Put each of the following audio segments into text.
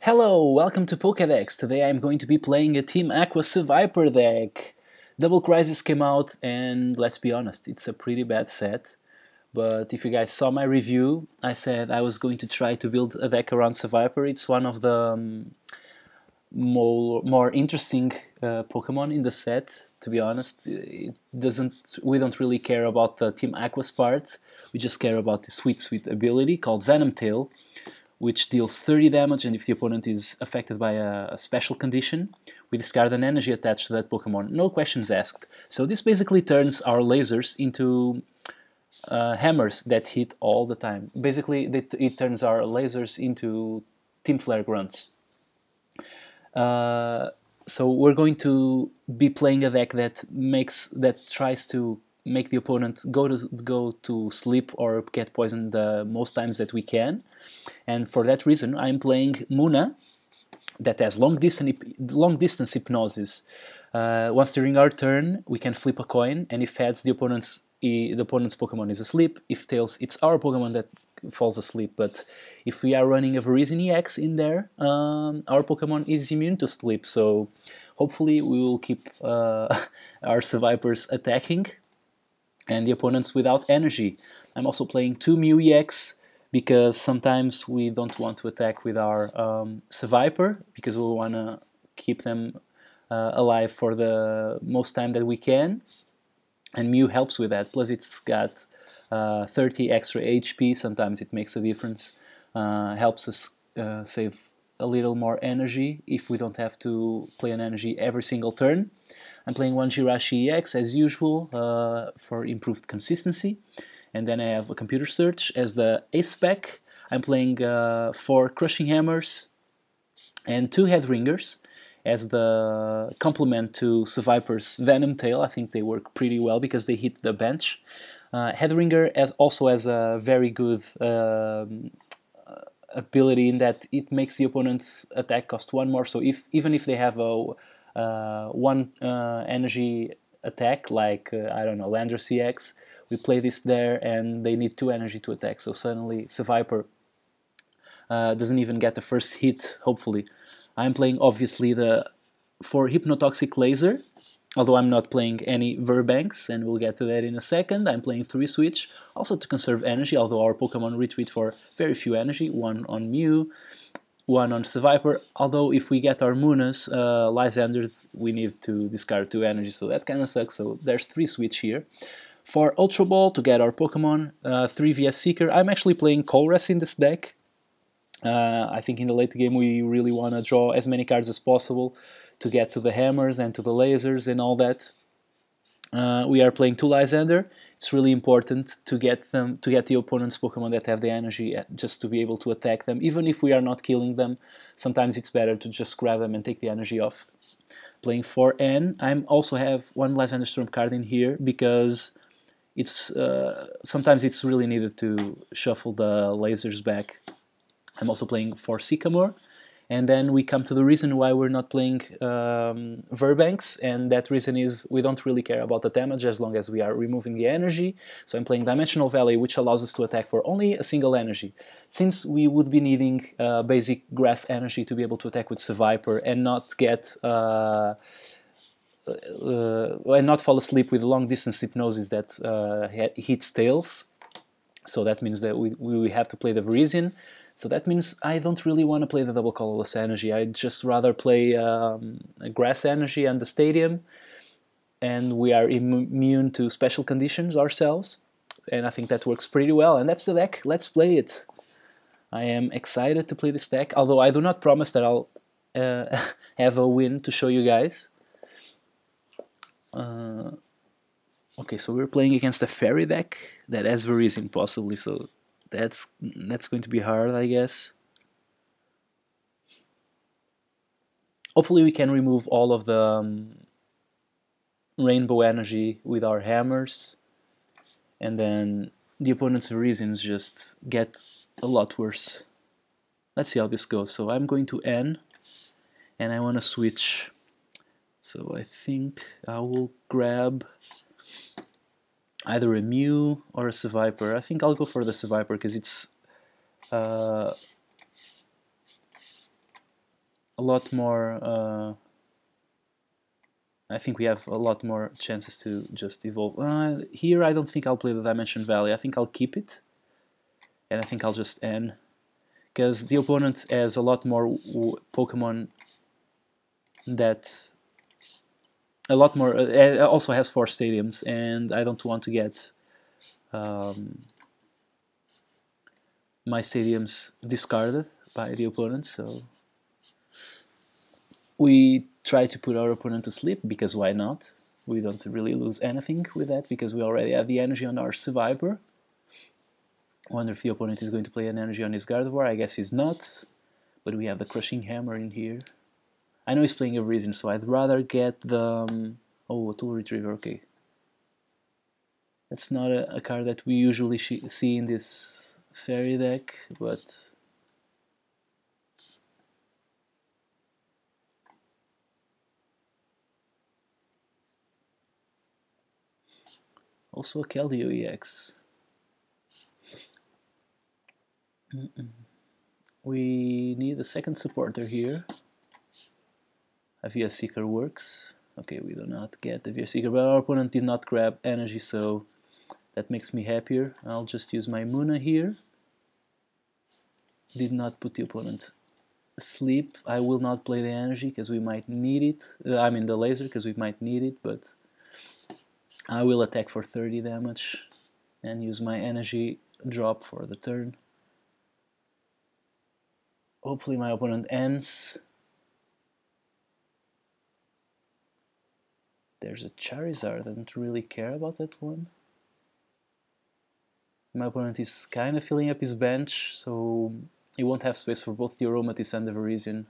Hello, welcome to Pokédex. Today I'm going to be playing a Team Aqua Seviper deck. Double Crisis came out and let's be honest, it's a pretty bad set. But if you guys saw my review, I said I was going to try to build a deck around Seviper. It's one of the more interesting Pokemon in the set, to be honest. We don't really care about the Team Aqua's part. We just care about the sweet ability called Venom Tail, which deals 30 damage, and if the opponent is affected by a special condition, we discard an energy attached to that Pokemon. No questions asked. So this basically turns our lasers into hammers that hit all the time. Basically, it turns our lasers into Team Flare grunts. So we're going to be playing a deck that tries to make the opponent go to sleep or get poisoned the most times that we can. And for that reason, I'm playing Muna, that has long distance hypnosis. Once during our turn, we can flip a coin, and if heads, the opponent's Pokemon is asleep. If tails, it's our Pokemon that falls asleep. But if we are running a Virizion EX in there, our Pokemon is immune to sleep. So hopefully we will keep our Sevipers attacking and the opponents without energy. I'm also playing 2 Mew EX because sometimes we don't want to attack with our Seviper because we want to keep them alive for the most time that we can. And Mew helps with that. Plus it's got 30 extra HP. Sometimes it makes a difference. Helps us save a little more energy if we don't have to play an energy every single turn. I'm playing 1 Jirachi EX as usual for improved consistency. And then I have a Computer Search as the ace spec. I'm playing 4 Crushing Hammers and 2 Headringers as the complement to Seviper's Venom Tail. I think they work pretty well because they hit the bench. Headringer also has a very good ability in that it makes the opponent's attack cost 1 more. So even if they have a 1 energy attack, like I don't know, Landorus EX, we play this there and they need 2 energy to attack. So suddenly Seviper doesn't even get the first hit, hopefully. I'm playing obviously for Hypnotoxic Laser, although I'm not playing any Verbanks, and we'll get to that in a second. I'm playing 3 Switch, also to conserve energy, although our Pokemon retreat for very few energy, 1 on Mew, 1 on Seviper, although if we get our Munas, Lysander, we need to discard 2 energy, so that kind of sucks. So there's 3 Switch here. For Ultra Ball, to get our Pokemon, 3 VS Seeker. I'm actually playing Colress in this deck. I think in the late game we really want to draw as many cards as possible to get to the hammers and to the lasers and all that. We are playing 2 Lysander. It's really important to get the opponent's Pokemon that have the energy just to be able to attack them. Even if we are not killing them, sometimes it's better to just grab them and take the energy off. Playing 4 N. I also have 1 Lysander Storm card in here because it's sometimes it's really needed to shuffle the lasers back. I'm also playing 4 Sycamore. And then we come to the reason why we're not playing Verbanks, and that reason is we don't really care about the damage as long as we are removing the energy. So I'm playing Dimensional Valley, which allows us to attack for only a single energy. Since we would be needing basic grass energy to be able to attack with Seviper and not get and not fall asleep with long distance hypnosis that hits tails. So that means that we have to play the Virizion. So that means I don't really want to play the double colorless energy. I'd just rather play a grass energy and the stadium, and we are immune to special conditions ourselves. And I think that works pretty well. And that's the deck. Let's play it. I am excited to play this deck, although I do not promise that I'll have a win to show you guys. Okay, so we're playing against a fairy deck that has Virizion possibly, so that's going to be hard, I guess. Hopefully we can remove all of the rainbow energy with our hammers, and then the opponent's Virizions just get a lot worse. Let's see how this goes. So I'm going to N, and I want to switch. So I think I will grab either a Mew or a Seviper. I think I'll go for the Seviper because it's a lot more. I think we have a lot more chances to just evolve. Here, I don't think I'll play the Dimension Valley. I think I'll keep it, and I think I'll just end, because the opponent has a lot more Pokemon that a lot more. Also has 4 stadiums, and I don't want to get my stadiums discarded by the opponent. So we try to put our opponent to sleep, because why not? We don't really lose anything with that, because we already have the energy on our Seviper. I wonder if the opponent is going to play an energy on his Gardevoir. I guess he's not, but we have the Crushing Hammer in here. I know he's playing a Reason, so I'd rather get the... oh, a Tool Retriever, okay. That's not a card that we usually see in this Fairy deck, but... also a Keldeo EX. We need a second supporter here. A Via Seeker works. Okay, we do not get the Via Seeker, but our opponent did not grab energy, so that makes me happier. I'll just use my Muna here. Did not put the opponent asleep. I will not play the energy because we might need it. I mean the laser, because we might need it, but I will attack for 30 damage and use my energy drop for the turn. Hopefully my opponent ends. There's a Charizard. I don't really care about that one. My opponent is kind of filling up his bench, so he won't have space for both the Aromatisse and the Virizion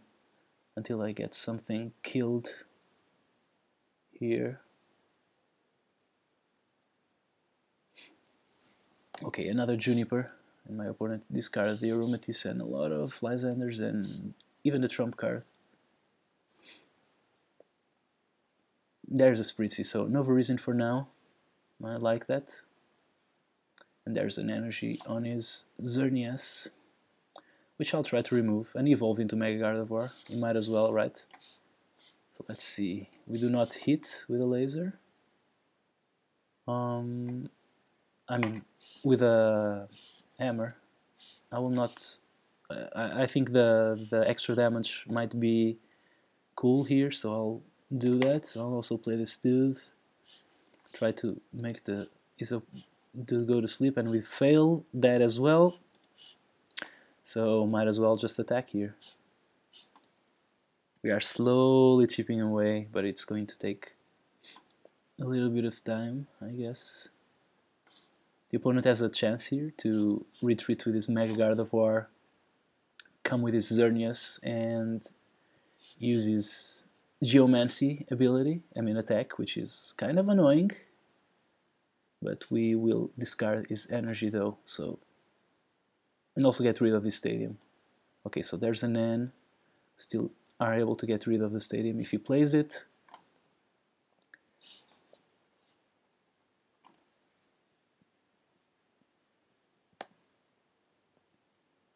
until I get something killed here. Okay, another Juniper, and my opponent discarded the Aromatisse and a lot of Lysanders and even the trump card. There's a Spritzy, so no Virizion for now. I like that. And there's an energy on his Xerneas, which I'll try to remove and evolve into Mega Gardevoir. You might as well, right? So let's see. We do not hit with a laser. I mean, with a hammer. I will not... I think the extra damage might be cool here, so I'll do that. I'll also play this dude. Try to make the dude go to sleep, and we fail that as well. So might as well just attack here. We are slowly chipping away, but it's going to take a little bit of time, I guess. The opponent has a chance here to retreat with his Mega Gardevoir, come with his Xerneas, and use his Geomancy ability, I mean attack, which is kind of annoying. But we will discard his energy though, so... and also get rid of his stadium. Okay, so there's an N. Still are able to get rid of the stadium if he plays it.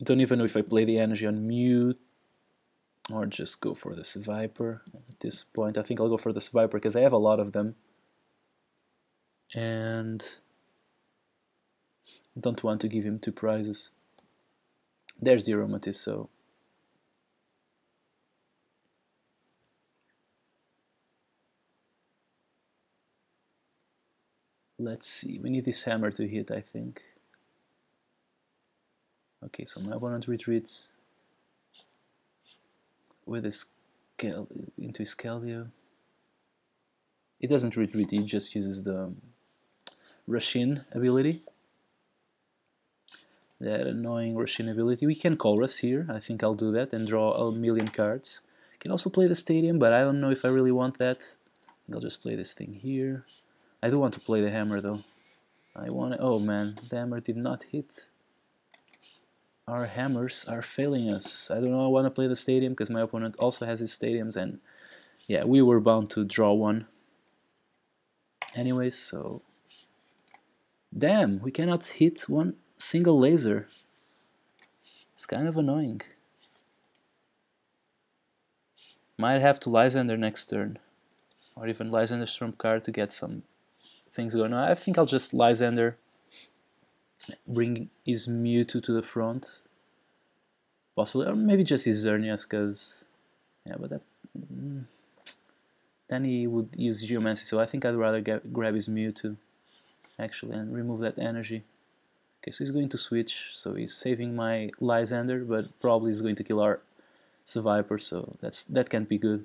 Don't even know if I play the energy on mute or just go for the Seviper at this point. I think I'll go for the Seviper because I have a lot of them. And don't want to give him 2 prizes. There's the Aromatisse, so... let's see, we need this hammer to hit, I think. Okay, so my opponent retreats with his into his Keldeo. It doesn't retreat, it just uses the Rushin ability. That annoying Rushin ability. We can Colress here, I think I'll do that and draw a million cards. Can also play the Stadium, but I don't know if I really want that. I'll just play this thing here. I do want to play the hammer though. I want it. Oh man, the hammer did not hit. Our hammers are failing us. I don't know, I want to play the Stadium because my opponent also has his Stadiums, and yeah, we were bound to draw one. Anyways, so... damn, we cannot hit one single laser. It's kind of annoying. Might have to Lysander next turn, or even Lysander Storm card to get some things going on. I think I'll just Lysander, bring his Mewtwo to the front, possibly, or maybe just his Xerneas, because yeah, but that then he would use Geomancy, so I think I'd rather grab his Mewtwo actually and remove that energy. Okay, so he's going to switch, so he's saving my Lysander, but probably is going to kill our Seviper, so that can't be good.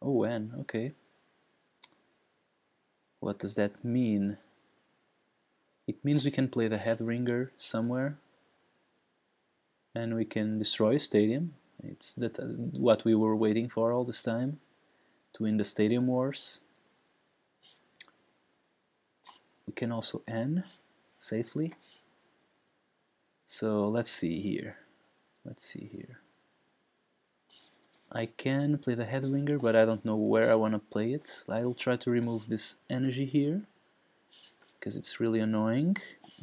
Oh, N, okay. What does that mean? It means we can play the Headringer somewhere, and we can destroy a stadium. It's that what we were waiting for all this time, to win the stadium wars. We can also N safely. So let's see here. I can play the Headringer, but I don't know where I want to play it. I'll try to remove this energy here, because it's really annoying.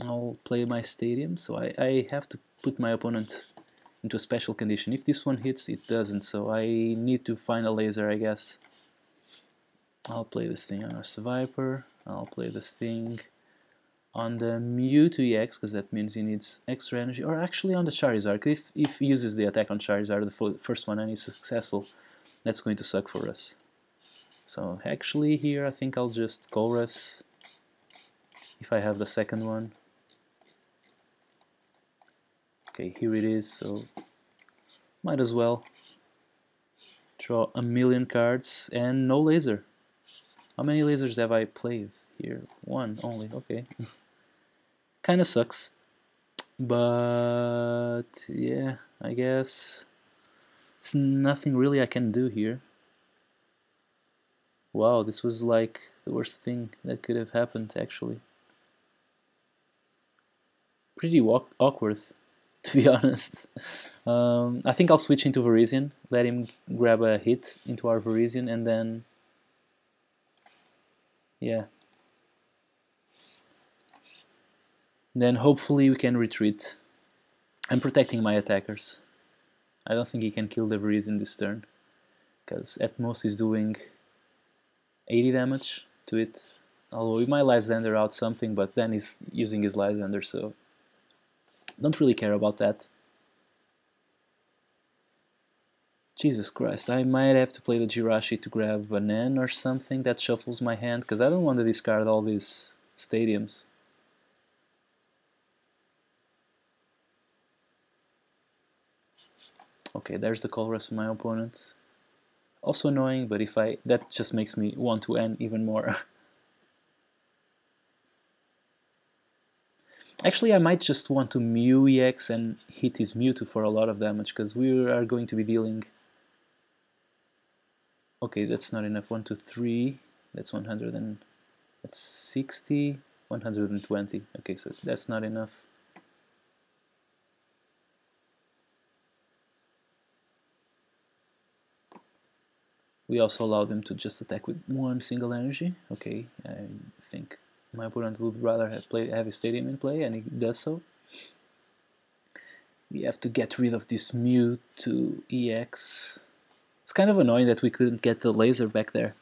I'll play my stadium, so I have to put my opponent into a special condition. If this one hits, it doesn't, so I need to find a laser, I guess. I'll play this thing on our Seviper. I'll play this thing on the Mewtwo EX, because that means he needs extra energy, or actually on the Charizard. If he uses the attack on Charizard, the first one, and he's successful, that's going to suck for us. So actually here I think I'll just Colress if I have the second one. Okay, here it is, so might as well draw a million cards and no laser. How many lasers have I played here? One only, okay. Kinda sucks, but yeah, I guess there's nothing really I can do here. Wow, this was like the worst thing that could have happened, actually. Pretty awkward, to be honest. I think I'll switch into Virizion, let him grab a hit into our Virizion, and then yeah. Then hopefully we can retreat. I'm protecting my attackers. I don't think he can kill the Virizion this turn, because at most he's doing 80 damage to it. Although he might Lysander out something, but then he's using his Lysander, so don't really care about that. Jesus Christ, I might have to play the Jirachi to grab an N or something that shuffles my hand, because I don't want to discard all these stadiums. Okay, there's the Colress of my opponent. Also annoying, but that just makes me want to N even more. Actually, I might just want to Mew EX and hit his Mewtwo for a lot of damage, because we are going to be dealing... Okay, that's not enough. 1, 2, 3. That's 100 and... That's 60, 120. Okay, so that's not enough. We also allow them to just attack with one single energy. Okay, I think my opponent would rather have his stadium in play, and he does so. We have to get rid of this Mewtwo EX. It's kind of annoying that we couldn't get the laser back there.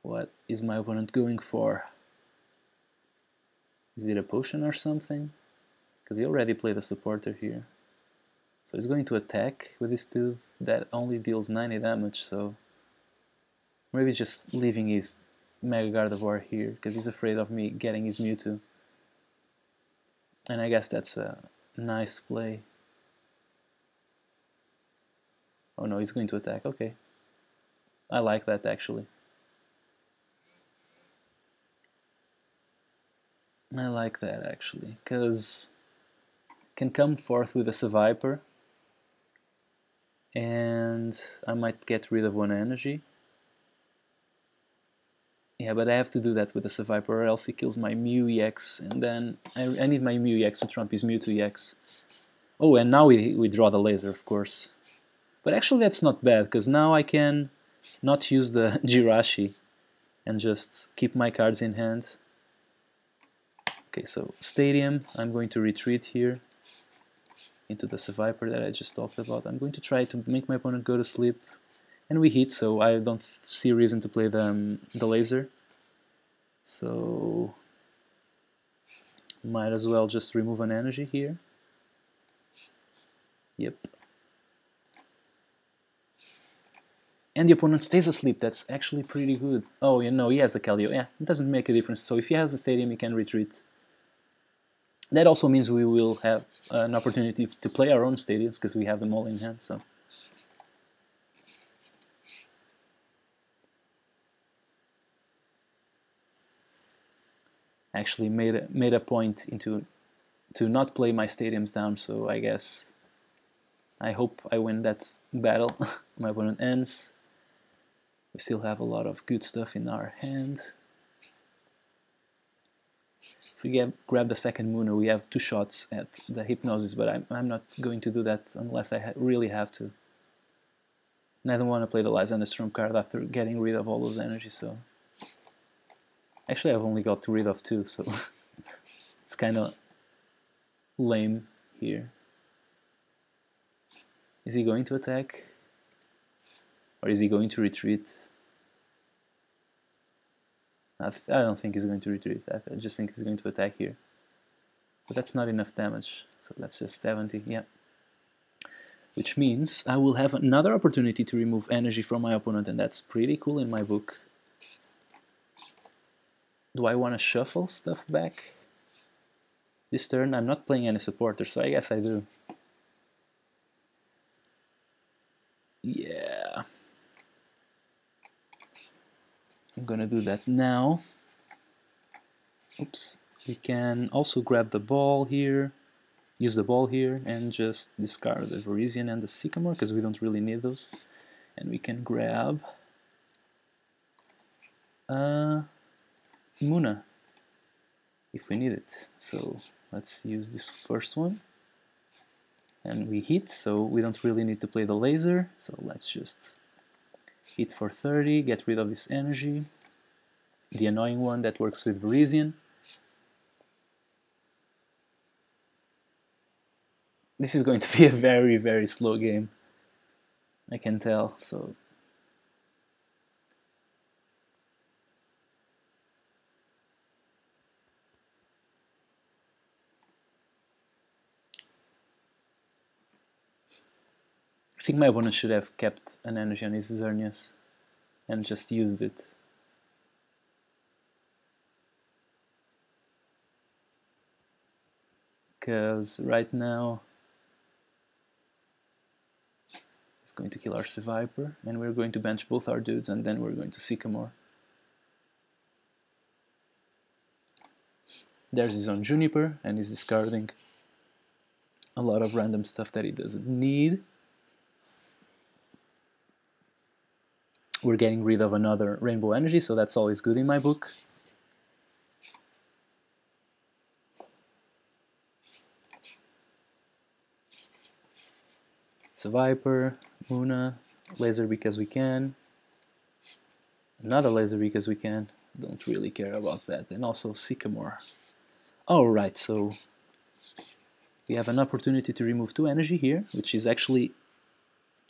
What is my opponent going for? Is it a potion or something? Because he already played a supporter here. So he's going to attack with his tooth that only deals 90 damage, so maybe just leaving his Mega Gardevoir here, because he's afraid of me getting his Mewtwo. And I guess that's a nice play. Oh no, he's going to attack, okay. I like that actually. I like that actually, because can come forth with a Seviper, and I might get rid of one energy. Yeah, but I have to do that with the Seviper, or else he kills my Mew EX, and then I need my Mew EX to trump his Mewtwo EX. Oh, and now we draw the laser, of course. But actually that's not bad, because now I can not use the Jirachi and just keep my cards in hand. Okay, so Stadium, I'm going to retreat here into the Seviper that I just talked about. I'm going to try to make my opponent go to sleep. And we hit, so I don't see reason to play the laser. So might as well just remove an energy here. Yep. And the opponent stays asleep. That's actually pretty good. Oh, you know, he has the Calio. Yeah, it doesn't make a difference. So if he has the Stadium, he can retreat. That also means we will have an opportunity to play our own stadiums, because we have them all in hand. So actually made a point to not play my stadiums down. So I guess I hope I win that battle. My opponent ends. We still have a lot of good stuff in our hand. If we grab the second Muno, we have 2 shots at the Hypnosis, but I'm not going to do that unless I really have to. And I don't want to play the Lysander Storm card after getting rid of all those energies, so... Actually, I've only got rid of 2, so it's kind of lame here. Is he going to attack? Or is he going to retreat? I don't think he's going to retreat. I just think he's going to attack here. But that's not enough damage, so that's just 70, yeah. Which means I will have another opportunity to remove energy from my opponent, and that's pretty cool in my book. Do I want to shuffle stuff back? This turn I'm not playing any supporter, so I guess I do. Yeah. I'm gonna do that now. Oops. We can also grab the ball here, use the ball here, and just discard the Virizion and the Sycamore, because we don't really need those. And we can grab Muna if we need it. So let's use this first one. And we hit, so we don't really need to play the laser. So let's just hit for 30, get rid of this energy. The annoying one that works with Virizion. This is going to be a very, very slow game. I can tell, so... I think my opponent should have kept an energy on his Xerneas and just used it. Because right now it's going to kill our Seviper, and we're going to bench both our dudes, and then we're going to Sycamore. There's his own Juniper, and he's discarding a lot of random stuff that he doesn't need. We're getting rid of another Rainbow Energy, so that's always good in my book. Seviper, Muna, laser because we can. Another laser because we can. Don't really care about that. And also Sycamore. Alright, so we have an opportunity to remove 2 energy here, which is actually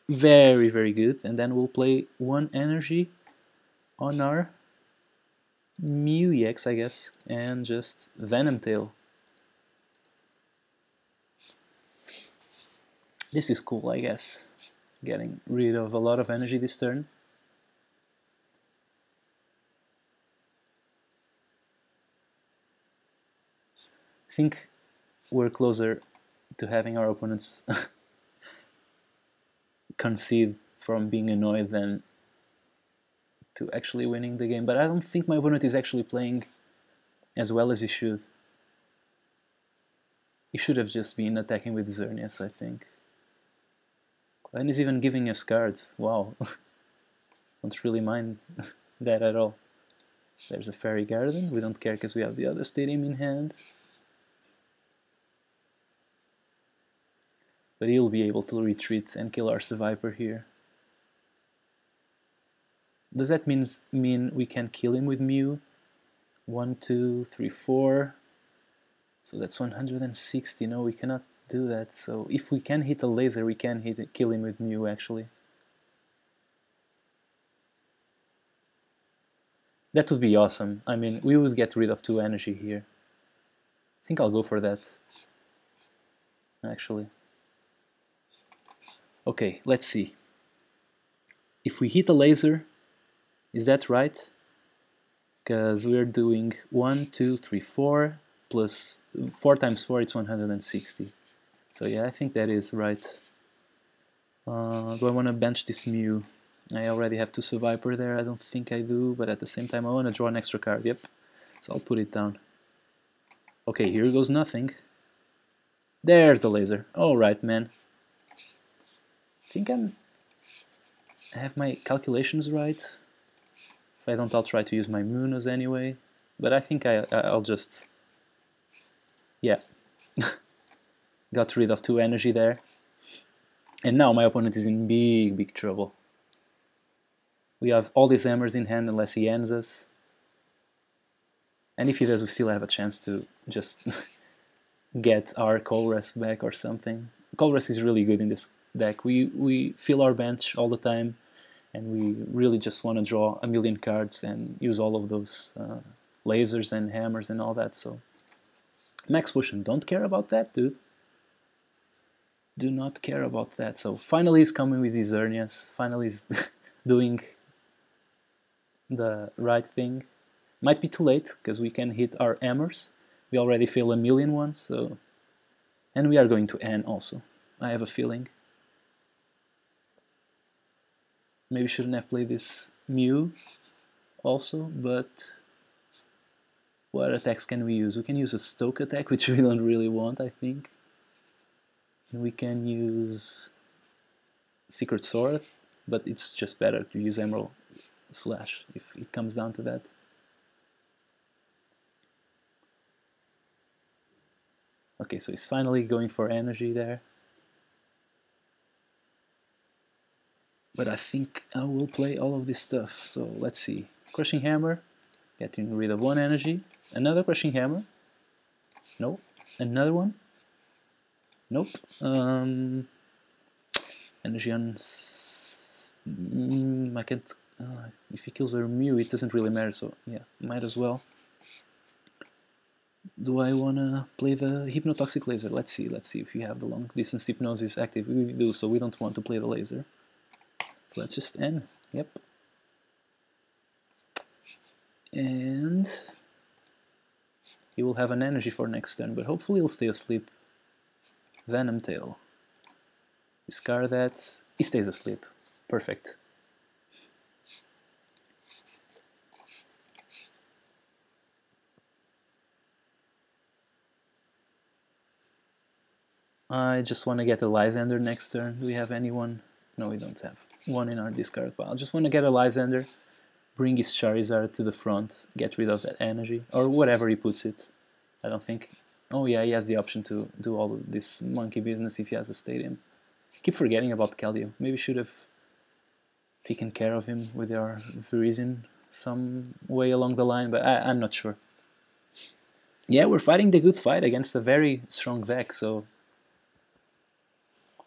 very, very good. And then we'll play 1 energy on our Mew EX, I guess, and just Venom Tail. This is cool, I guess. Getting rid of a lot of energy this turn. I think we're closer to having our opponents concede from being annoyed than to actually winning the game. But I don't think my opponent is actually playing as well as he should. He should have just been attacking with Xerneas, I think. And he's even giving us cards. Wow. Don't really mind that at all. There's a Fairy Garden. We don't care because we have the other stadium in hand. But he'll be able to retreat and kill our Seviper here. Does that mean we can kill him with Mew? 1, 2, 3, 4. So that's 160. No, we cannot do that. So if we can hit a laser, we can kill him with Mew actually. That would be awesome. I mean, we would get rid of 2 energy here. I think I'll go for that, actually. Okay, let's see. If we hit a laser, is that right? Because we're doing 1, 2, 3, 4, plus 4 times 4, it's 160. So yeah, I think that is right. Do I want to bench this Mew? I already have 2 Seviper there, I don't think I do, but at the same time I want to draw an extra card, yep. So I'll put it down. Okay, here goes nothing. There's the laser. Alright, man. I think I have my calculations right. If I don't, I'll try to use my Munas anyway. But I think I'll just... Yeah. Got rid of 2 energy there. And now my opponent is in big trouble. We have all these hammers in hand unless he ends us. And if he does, we still have a chance to just get our Colress back or something. Colress is really good in this deck. We fill our bench all the time, and we really just want to draw a million cards and use all of those lasers and hammers and all that. So Max Potion, don't care about that, dude. Do not care about that. So finally he's coming with his Xerneas. Finally he's doing the right thing. Might be too late, because we can hit our hammers. We already fail a million ones, so... And we are going to N also, I have a feeling. Maybe shouldn't have played this Mew also, but... What attacks can we use? We can use a Stoke attack, which we don't really want, I think. And we can use Secret Sword, but it's just better to use Emerald Slash if it comes down to that. Okay, so he's finally going for energy there. But I think I will play all of this stuff. So let's see. Crushing Hammer, getting rid of 1 energy. Another Crushing Hammer. Nope. Another one. Nope. Energy on... I can't... if he kills a Mew, it doesn't really matter, so yeah, might as well. Do I wanna play the Hypnotoxic Laser? Let's see if we have the long distance hypnosis active. We do, so we don't want to play the laser. So let's just end. Yep. And he will have an energy for next turn, but hopefully he'll stay asleep. Venom Tail. Discard that. He stays asleep. Perfect. I just want to get a Lysander next turn. Do we have anyone? No, we don't have one in our discard pile. I just want to get a Lysander, bring his Charizard to the front, get rid of that energy, or whatever he puts it. I don't think... Oh yeah, he has the option to do all of this monkey business if he has a stadium. Keep forgetting about Keldeo. Maybe should have taken care of him with our Virizion some way along the line, but I'm not sure. Yeah, we're fighting the good fight against a very strong deck, so...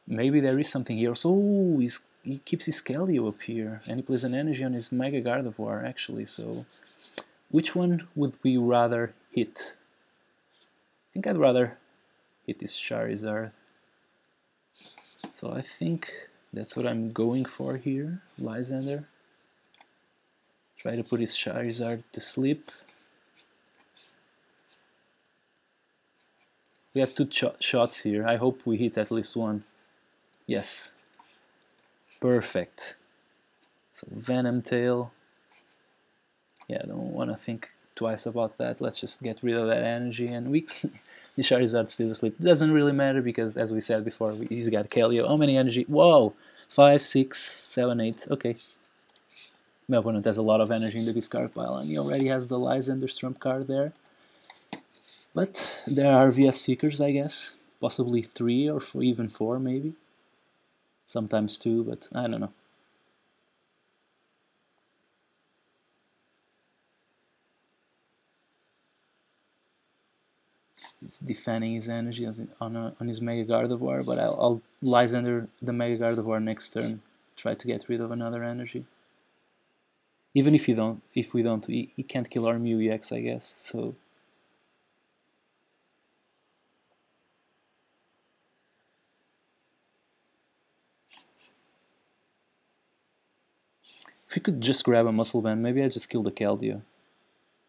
Maybe there is something here. So he keeps his Keldeo up here, and he plays an energy on his Mega Gardevoir, actually, so... Which one would we rather hit? I think I'd rather hit his Charizard. So I think that's what I'm going for here, Lysander. Try to put his Charizard to sleep. We have 2 shots here. I hope we hit at least one. Yes. Perfect. So Venom Tail. Yeah, I don't want to think twice about that. Let's just get rid of that energy, and we His Charizard still asleep. Doesn't really matter because, as we said before, he's got Kelio. How many energy? Whoa! 5, 6, 7, 8. Okay. My opponent has a lot of energy in the discard pile, and he already has the Lysander trump card there. But there are VS Seekers, I guess. Possibly 3 or even 4, maybe. Sometimes 2, but I don't know. It's defending his energy on his Mega Gardevoir, but I'll Lysander the Mega Gardevoir next turn. Try to get rid of another energy. Even if we don't, he can't kill our Mew EX, I guess. So if we could just grab a Muscle Band, maybe I just kill the Keldeo.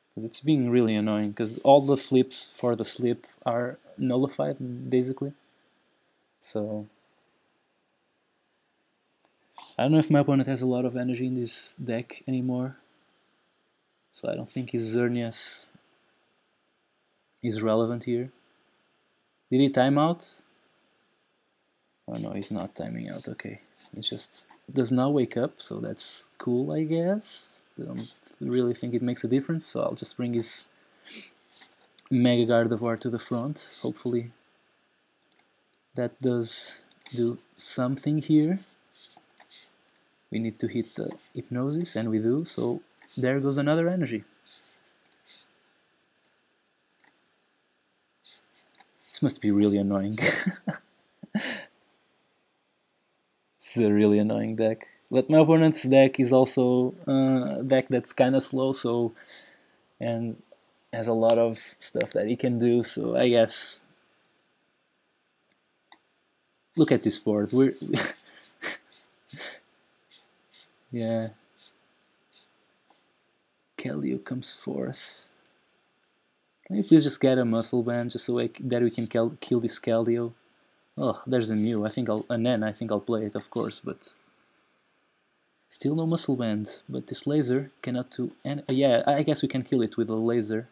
Because it's being really annoying, because all the flips for the slip are nullified, basically. So I don't know if my opponent has a lot of energy in this deck anymore. So I don't think his Xerneas is relevant here. Did he time out? Oh no, he's not timing out, okay. He just does not wake up, so that's cool, I guess. I don't really think it makes a difference, so I'll just bring his Mega Gardevoir to the front. Hopefully that does do something here. We need to hit the Hypnosis, and we do, so there goes another energy. This must be really annoying. This is a really annoying deck. But my opponent's deck is also a deck that's kind of slow, so and has a lot of stuff that he can do, so I guess... Look at this board. Yeah. Keldeo comes fourth. Can you please just get a Muscle Band just so that we can kill this Keldeo? Oh, there's a Mew. I think I think I'll play it, of course, but still no Muscle Band. But this laser cannot do any... Yeah, I guess we can kill it with a laser.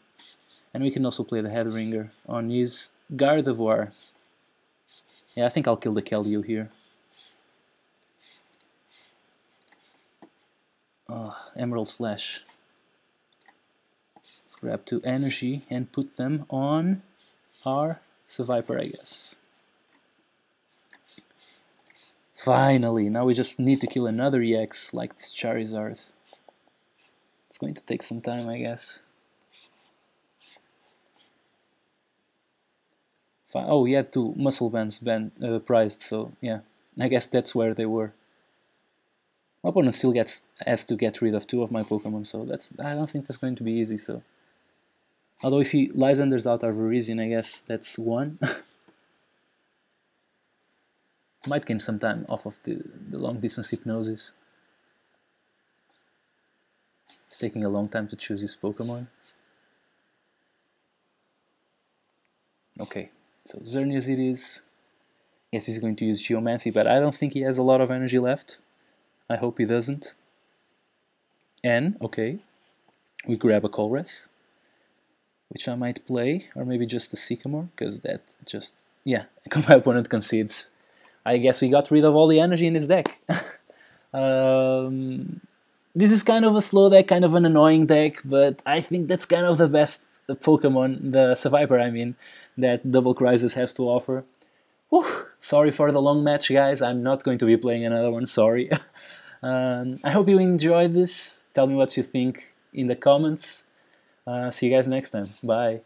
And we can also play the Headringer on his Gardevoir. Yeah, I think I'll kill the Keldeo here. Oh, Emerald Slash. Let's grab 2 energy and put them on our Seviper, I guess. Finally, now we just need to kill another EX like this Charizard. It's going to take some time, I guess. Oh, he had 2 Muscle Bands prized, so yeah, I guess that's where they were. My opponent still has to get rid of 2 of my Pokemon, so I don't think that's going to be easy. So, although if he Lysanders out our Virizion, I guess that's 1. Might gain some time off of the long distance Hypnosis. It's taking a long time to choose his Pokemon. Okay, so Xerneas it is. Yes, he's going to use Geomancy, but I don't think he has a lot of energy left. I hope he doesn't. And, okay, we grab a Colress, which I might play, or maybe just a Sycamore, because that just... Yeah, my opponent concedes. I guess we got rid of all the energy in his deck. This is kind of a slow deck, kind of an annoying deck, but I think that's kind of the best Pokemon, the Seviper I mean, that Double Crisis has to offer. Whew, sorry for the long match, guys. I'm not going to be playing another one, sorry. I hope you enjoyed this. Tell me what you think in the comments. See you guys next time. Bye.